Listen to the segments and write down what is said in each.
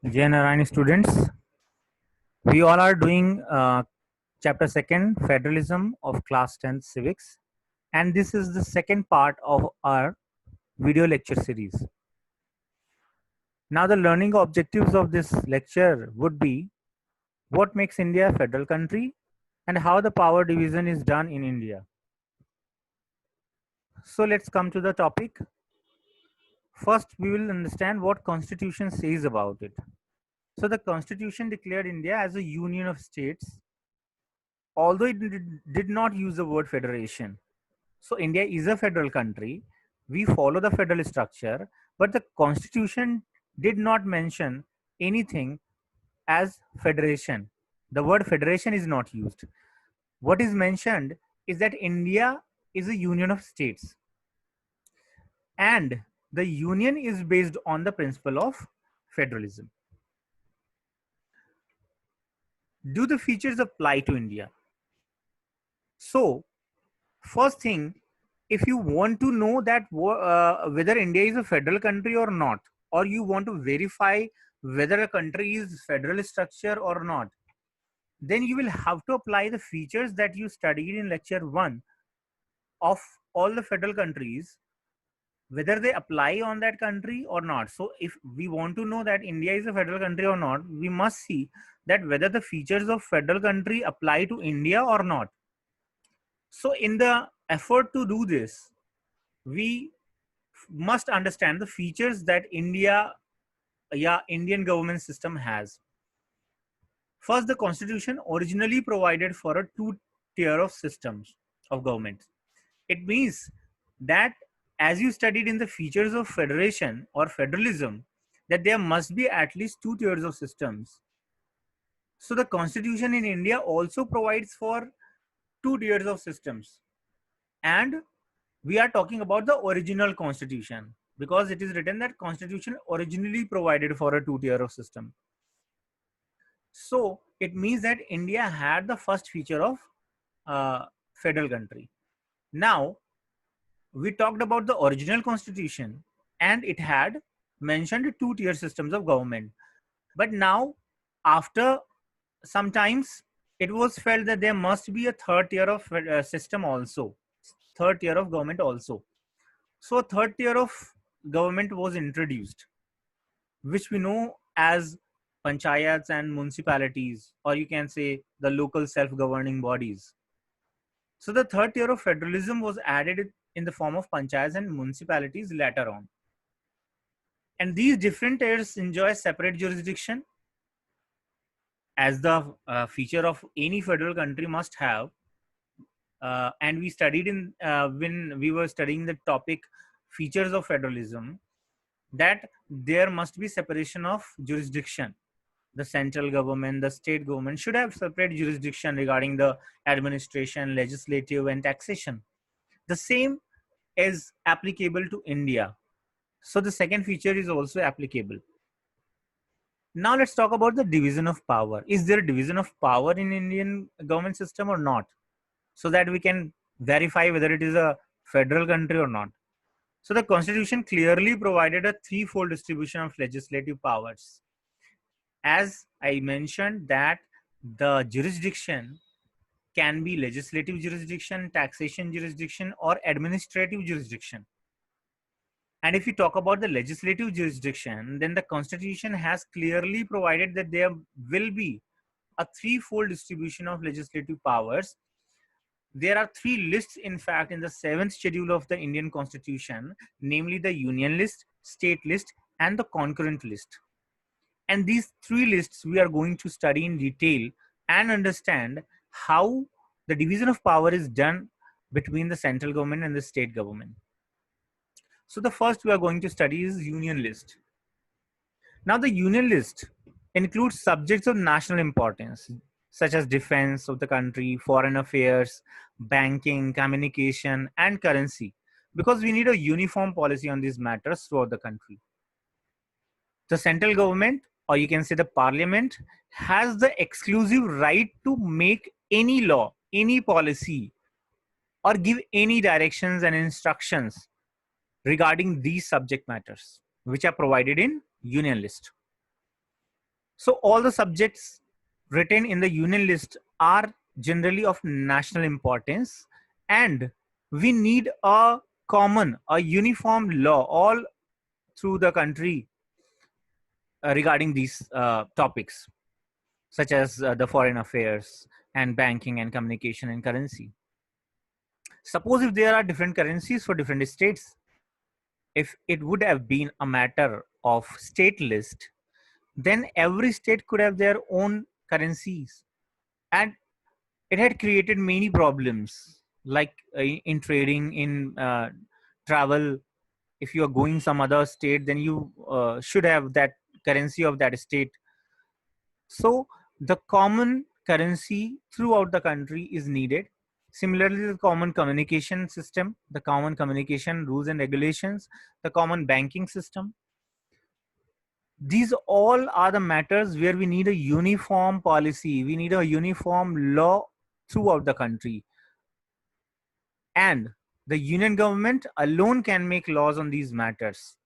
Jai Narayani students, we all are doing chapter 2nd, Federalism of class 10th civics, and this is the second part of our video lecture series. Now the learning objectives of this lecture would be what makes India a federal country and how the power division is done in India. So let's come to the topic. First, we will understand what constitution says about it. So the constitution declared India as a union of states, although it did not use the word federation. So India is a federal country. We follow the federal structure, but the constitution did not mention anything as federation. The word federation is not used. What is mentioned is that India is a union of states, and the union is based on the principle of federalism. Do the features apply to India? So, first thing, if you want to know that whether India is a federal country or not, or you want to verify whether a country is federal structure or not, then you will have to apply the features that you studied in lecture 1 of all the federal countries, whether they apply on that country or not. So if we want to know that India is a federal country or not, we must see that whether the features of federal country apply to India or not. So in the effort to do this, we must understand the features that Indian government system has. First, the constitution originally provided for a two-tier of systems of government. It means that as you studied in the features of federation or federalism, that there must be at least two tiers of systems. So the constitution in India also provides for two tiers of systems. And we are talking about the original constitution because it is written that constitution originally provided for a two-tier of system. So it means that India had the first feature of federal country. Now we talked about the original constitution and it had mentioned two-tier systems of government. But now after sometimes it was felt that there must be a third tier of system also, third tier of government also. So a third tier of government was introduced, which we know as panchayats and municipalities, or you can say the local self-governing bodies. So the third tier of federalism was added in the form of panchayats and municipalities later on. And these different tiers enjoy separate jurisdiction as the feature of any federal country must have. And we studied in when we were studying the topic features of federalism, that there must be separation of jurisdiction. The central government, the state government should have separate jurisdiction regarding the administration, legislative, and taxation. The same is applicable to India. So the second feature is also applicable. Now let's talk about the division of power. Is there a division of power in Indian government system or not? So that we can verify whether it is a federal country or not. So the constitution clearly provided a threefold distribution of legislative powers. As I mentioned that the jurisdiction can be legislative jurisdiction, taxation jurisdiction, or administrative jurisdiction. And if you talk about the legislative jurisdiction, then the constitution has clearly provided that there will be a threefold distribution of legislative powers. There are three lists, in fact, in the 7th schedule of the Indian Constitution, namely the union list, state list, and the concurrent list. And these three lists we are going to study in detail and understand how the division of power is done between the central government and the state government. So the first we are going to study is union list. Now the union list includes subjects of national importance such as defense of the country, foreign affairs, banking, communication, and currency, because we need a uniform policy on these matters throughout the country. The central government, or you can say the parliament, has the exclusive right to make any law, any policy, or give any directions and instructions regarding these subject matters, which are provided in union list. So all the subjects written in the union list are generally of national importance, and we need a common, a uniform law all through the country regarding these topics, such as the foreign affairs and banking and communication and currency. Suppose if there are different currencies for different states, if it would have been a matter of state list, then every state could have their own currencies, and it had created many problems, like in trading, in travel. If you are going some other state, then you should have that currency of that state. So the common currency throughout the country is needed. Similarly, the common communication system, the common communication rules and regulations, the common banking system, these all are the matters where we need a uniform policy, we need a uniform law throughout the country, and the union government alone can make laws on these matters.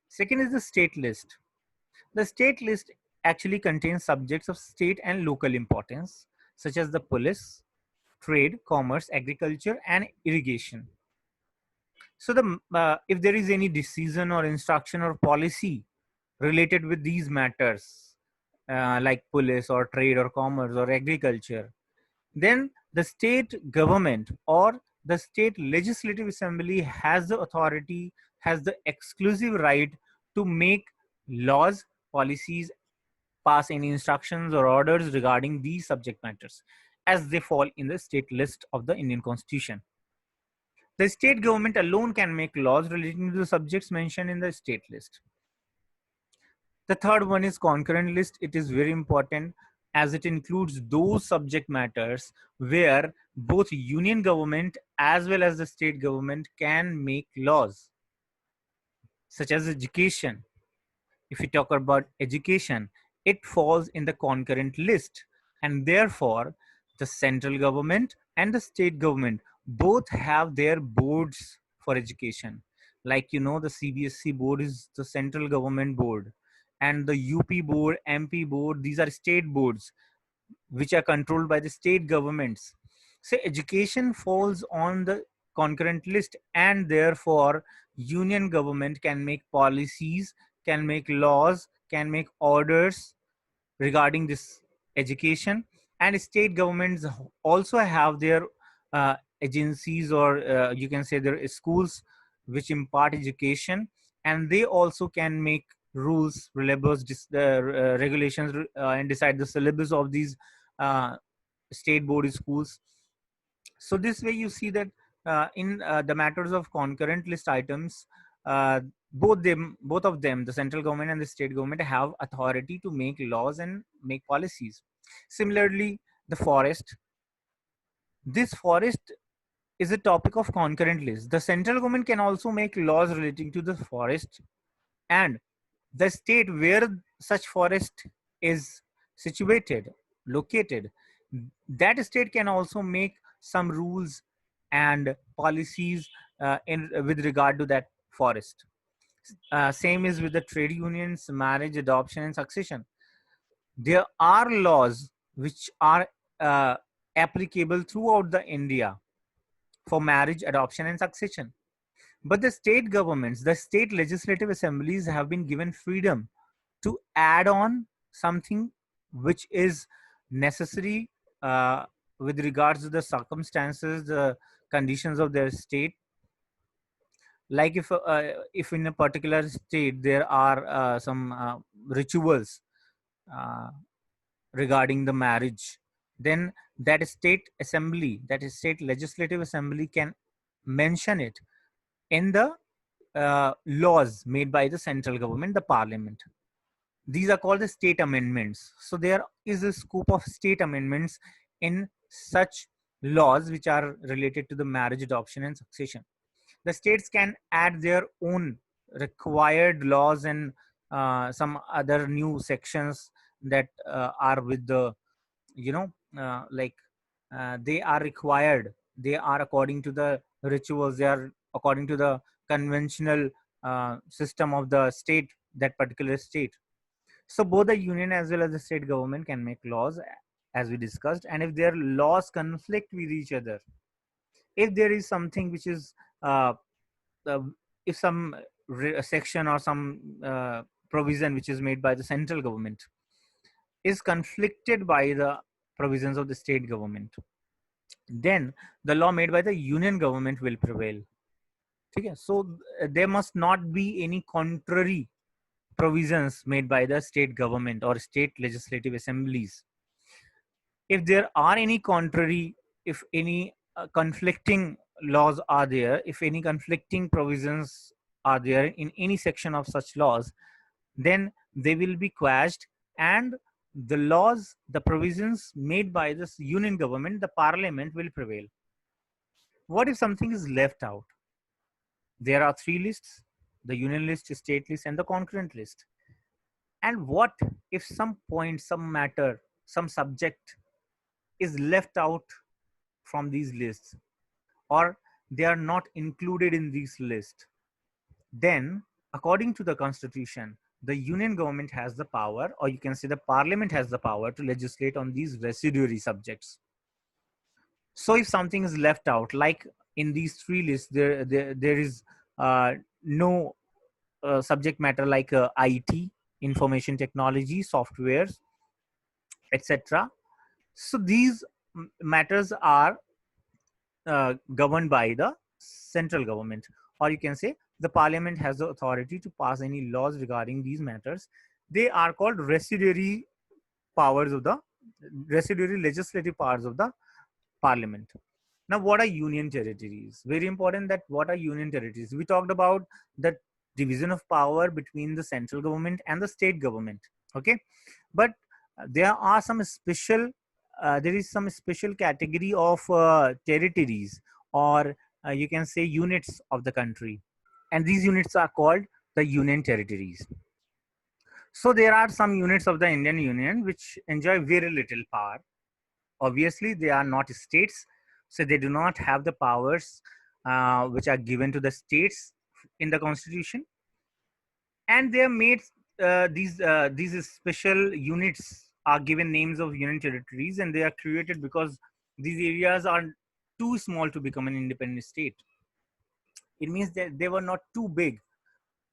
Second is the state list. The state list actually contains subjects of state and local importance, such as the police, trade, commerce, agriculture, and irrigation. So if there is any decision or instruction or policy related with these matters, like police or trade or commerce or agriculture, then the state government or the state legislative assembly has the authority, has the exclusive right to make laws, policies, pass any instructions or orders regarding these subject matters as they fall in the state list of the Indian Constitution. The state government alone can make laws relating to the subjects mentioned in the state list. The third one is concurrent list. It is very important as it includes those subject matters where both union government as well as the state government can make laws, such as education. If we talk about education, it falls in the concurrent list, and therefore the central government and the state government both have their boards for education. Like, you know, the CBSE board is the central government board, and the UP board, MP board, these are state boards which are controlled by the state governments. So education falls on the concurrent list, and therefore union government can make policies, can make laws, can make orders regarding this education, and state governments also have their agencies, or you can say their schools which impart education, and they also can make rules, regulations, and decide the syllabus of these uh, state board schools. So this way you see that in the matters of concurrent list items, uh, both of them, the central government and the state government, have authority to make laws and make policies. Similarly, the forest, this forest is a topic of concurrent list. The central government can also make laws relating to the forest, and the state where such forest is situated, located, that state can also make some rules and policies in with regard to that forest. Same is with the trade unions, marriage, adoption, and succession. There are laws which are uh, applicable throughout the India for marriage, adoption, and succession. But the state governments, the state legislative assemblies have been given freedom to add on something which is necessary with regards to the circumstances, the conditions of their state. Like if in a particular state there are some rituals uh, regarding the marriage, then that state assembly, that is state legislative assembly, can mention it in the laws made by the central government, the parliament. These are called the state amendments. So there is a scope of state amendments in such laws which are related to the marriage, adoption, and succession. The states can add their own required laws and some other new sections that are with the, you know, like they are required, they are according to the rituals, they are according to the conventional system of the state, that particular state. So both the union as well as the state government can make laws, as we discussed, and if their laws conflict with each other, if there is something which is uh, uh, if some section or some provision which is made by the central government is conflicted by the provisions of the state government, then the law made by the union government will prevail. Okay? So there must not be any contrary provisions made by the state government or state legislative assemblies. If there are any contrary, if any conflicting laws are there, if any conflicting provisions are there in any section of such laws, then they will be quashed, and the laws, the provisions made by this union government, the parliament, will prevail. What if something is left out? There are three lists: the union list, state list, and the concurrent list. And what if some point, some matter, some subject is left out from these lists, or they are not included in these lists? Then, according to the constitution, the union government has the power, or you can say the parliament has the power, to legislate on these residuary subjects. So if something is left out, like in these three lists, there is no subject matter like IT, information technology, softwares, etc. So these matters are governed by the central government, or you can say the parliament has the authority to pass any laws regarding these matters. They are called residuary powers of the residuary legislative powers of the parliament. Now, what are union territories? Very important, that what are union territories? We talked about the division of power between the central government and the state government. Okay, but there are some special there is some special category of territories, or you can say units of the country, and these units are called the union territories. So there are some units of the Indian Union which enjoy very little power. Obviously, they are not states, so they do not have the powers which are given to the states in the constitution, and they are made these special units are given names of union territories, and they are created because these areas are too small to become an independent state. It means that they were not too big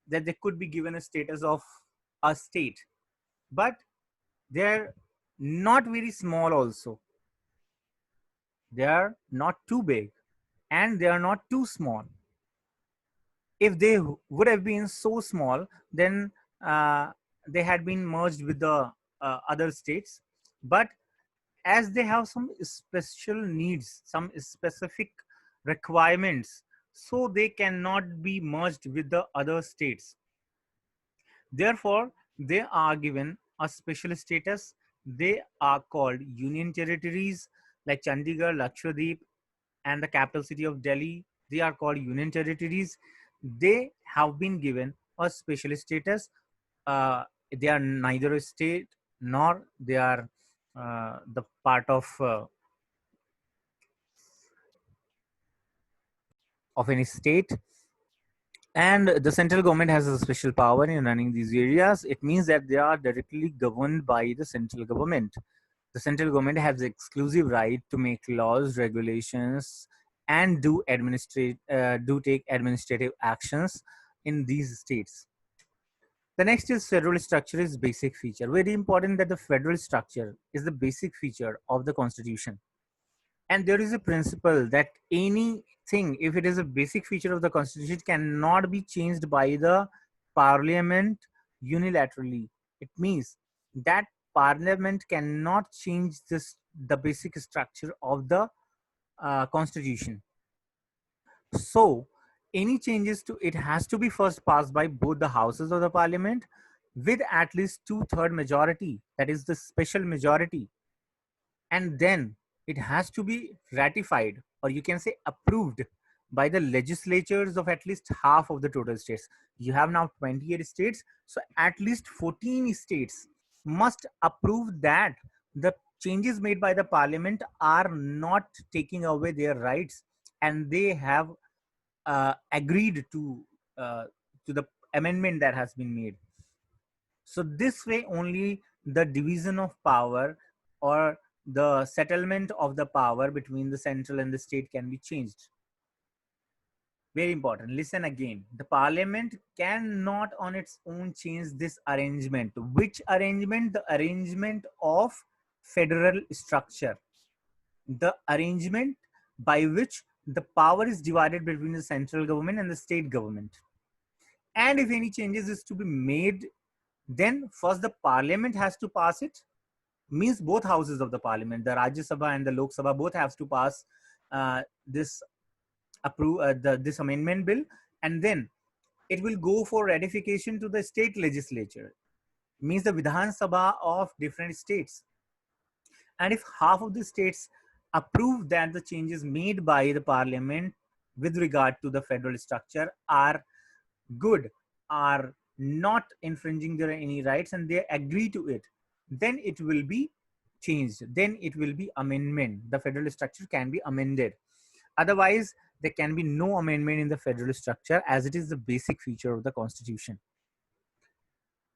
that they could be given a status of a state, but they're not very small also. They are not too big and they are not too small. If they would have been so small, then uh, they had been merged with the other states. But as they have some special needs, some specific requirements, so they cannot be merged with the other states. Therefore, they are given a special status. They are called union territories, like Chandigarh, Lakshadweep, and the capital city of Delhi. They are called union territories. They have been given a special status. They are neither a state nor they are the part of any state. And the central government has a special power in running these areas. It means that they are directly governed by the central government. The central government has the exclusive right to make laws, regulations, and do take administrative actions in these states. The next is federal structure is basic feature. Very important that the federal structure is the basic feature of the constitution. And there is a principle that anything, if it is a basic feature of the constitution, cannot be changed by the parliament unilaterally. It means that parliament cannot change the basic structure of the constitution. So any changes to it has to be first passed by both the houses of the parliament with at least two-third majority, that is the special majority, and then it has to be ratified, or you can say approved, by the legislatures of at least half of the total states. You have now 28 states, so at least 14 states must approve that the changes made by the parliament are not taking away their rights, and they have agreed to the amendment that has been made. So this way only the division of power or the settlement of the power between the central and the state can be changed. Very important. Listen again. The parliament cannot on its own change this arrangement. Which arrangement? The arrangement of federal structure. The arrangement by which the power is divided between the central government and the state government. And if any changes is to be made, then first the parliament has to pass it. Means both houses of the parliament, the Rajya Sabha and the Lok Sabha, both have to pass this this amendment bill, and then it will go for ratification to the state legislature, means the Vidhan Sabha of different states. And if half of the states approve that the changes made by the parliament with regard to the federal structure are good, are not infringing their any rights, and they agree to it, then it will be changed. Then it will be amendment. The federal structure can be amended. Otherwise, there can be no amendment in the federal structure, as it is the basic feature of the constitution.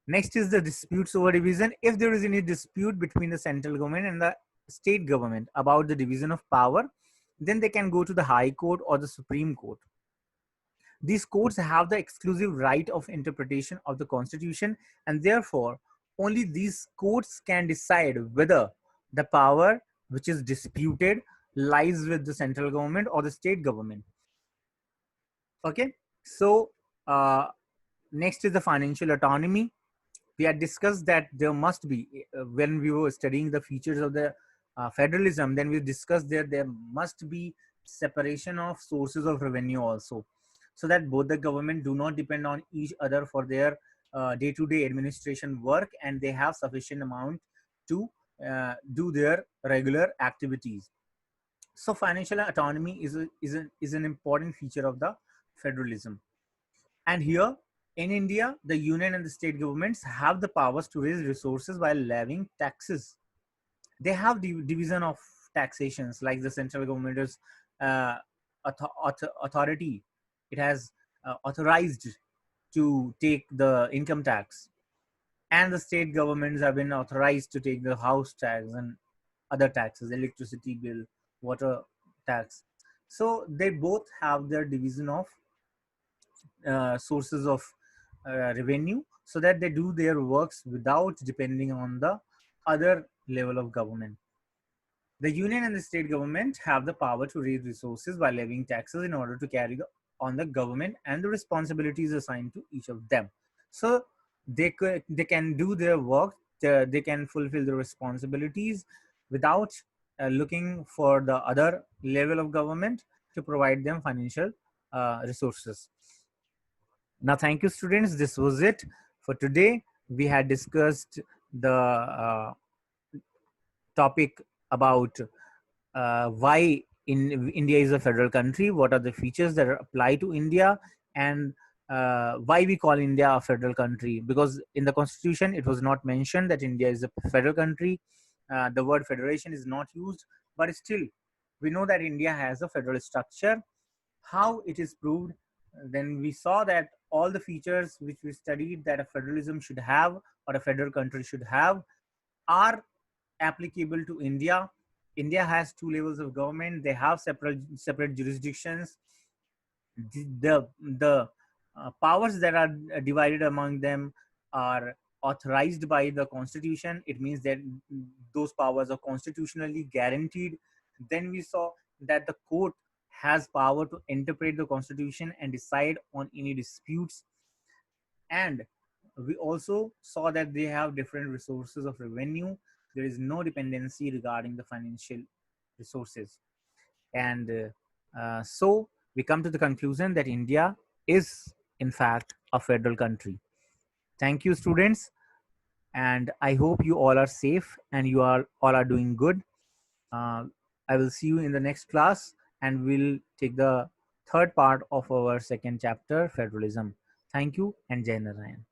Next is the disputes over division. If there is any dispute between the central government and the state government about the division of power, then they can go to the High Court or the Supreme Court. These courts have the exclusive right of interpretation of the constitution, and therefore only these courts can decide whether the power which is disputed lies with the central government or the state government. Okay, so next is the financial autonomy. We had discussed that there must be, when we were studying the features of the federalism, then we discussed that there must be separation of sources of revenue also, so that both the government do not depend on each other for their day-to-day administration work, and they have sufficient amount to do their regular activities. So financial autonomy is an important feature of the federalism. And here in India, the union and the state governments have the powers to raise resources while levying taxes. They have the division of taxations, like the central government is uh, authority. It has authorized to take the income tax, and the state governments have been authorized to take the house tax and other taxes, electricity bill, water tax. So they both have their division of sources of revenue, so that they do their works without depending on the other level of government. The union and the state government have the power to raise resources by levying taxes in order to carry on the government and the responsibilities assigned to each of them. So they can do their work, they can fulfill the responsibilities without looking for the other level of government to provide them financial resources. Now, thank you, students. This was it for today. We had discussed the topic about why India is a federal country, what are the features that apply to India, and why we call India a federal country. Because in the constitution, it was not mentioned that India is a federal country. The word federation is not used, but still, we know that India has a federal structure. How it is proved? Then we saw that all the features which we studied that a federalism should have or a federal country should have are applicable to India. India has two levels of government. They have separate jurisdictions. The powers that are divided among them are authorized by the constitution. It means that those powers are constitutionally guaranteed. Then we saw that the court has power to interpret the constitution and decide on any disputes. And we also saw that they have different resources of revenue. There is no dependency regarding the financial resources. And so we come to the conclusion that India is, in fact, a federal country. Thank you, students. And I hope you all are safe and you all are doing good. I will see you in the next class, and we'll take the third part of our second chapter, federalism. Thank you, and Jai Narayan.